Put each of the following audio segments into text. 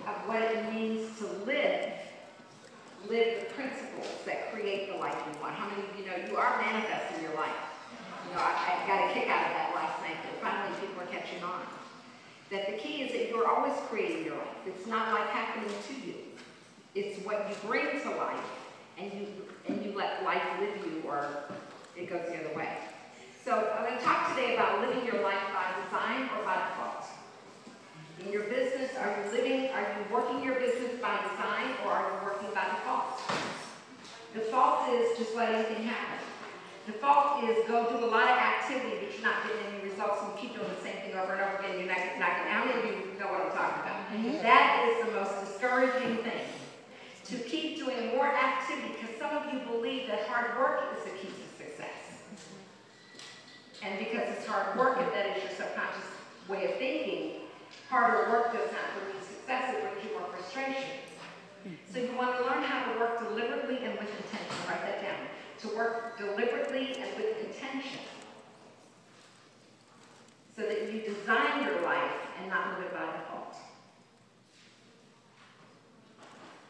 of what it means to live the principles that create the life you want. How many of you know you are manifesting your life? You know, I got a kick out of that last night, but finally people are catching on. That the key is that you're always creating your life. It's not life happening to you. It's what you bring to life, and you let life live you, or it goes the other way. So I'm going to talk today about living your life by design or by default. In your business, are you working your business by design, or are you working by default? Default is just let anything happen. Default is go do a lot of activity, but you're not getting any results, and you keep doing the same thing over and over again. You're not getting, how many of you know what I'm talking about? That is the most discouraging thing. To keep doing more activity, because some of you believe that hard work is the key to success. And because it's hard work, and that is your subconscious way of thinking, harder work does not bring you success, it brings you more frustration. So you want to learn how to work deliberately and with intention. Write that down. To work deliberately and with intention. So that you design your life and not live it by default.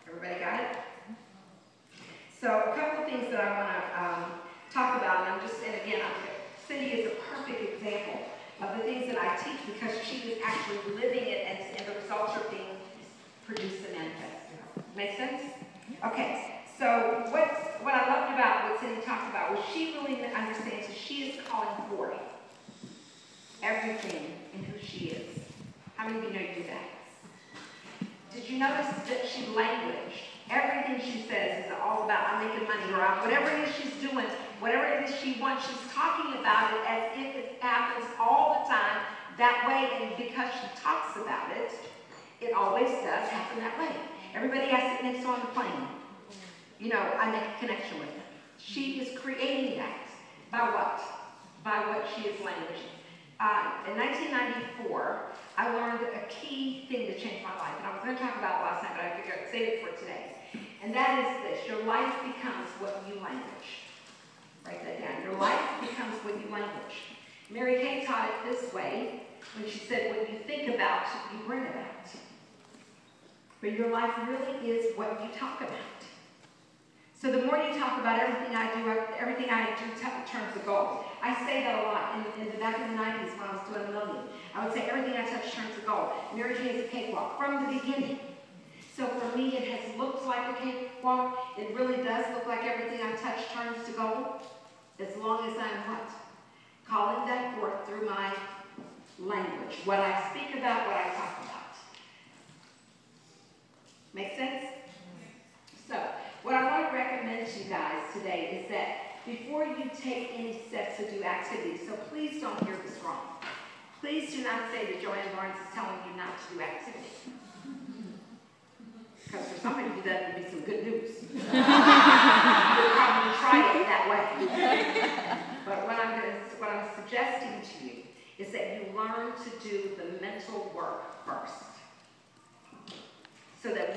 Everybody got it? So a couple of things that I want to talk about, and again, Cindy is a perfect example of the things that I teach, because she is actually living it, and the results are being produced and manifested. Make sense? Okay, so what I loved about what Cindy talked about was she really understands that she is calling forth everything in who she is. How many of you know you do that? Did you notice that she languaged? Everything she says is all about I'm making money, or whatever it is she's doing, whatever it is she wants, she's talking about it as if it happens all the time that way, and because she talks about it, it always does happen that way. Everybody I sit next to on the plane, you know, I make a connection with them. She is creating that. By what? By what she is languaging. In 1994, I learned a key thing to change my life. And I was going to talk about it last night, but I figured I'd save it for today. And that is this: your life becomes what you language. Write that down. Your life becomes what you language. Mary Kay taught it this way when she said, when you think about, you bring about. But your life really is what you talk about. So the more you talk about everything I do turns to gold. I say that a lot. Back in the 90s when I was doing a million, I would say everything I touch turns to gold. Mary Kay is a cakewalk from the beginning. So for me, it has looked like a cakewalk. It really does look like everything I touch turns to gold, as long as I'm what? Calling that forth through my language. What I speak about, what I talk about. Make sense? So, what I want to recommend to you guys today is that before you take any steps to do activities, so please don't hear this wrong. Please do not say that Joann Barnes is telling you not to do activity. Because for some of you, that would be some good news. You'll probably try it that way. But what I'm suggesting to you is that you learn to do the mental work first. So that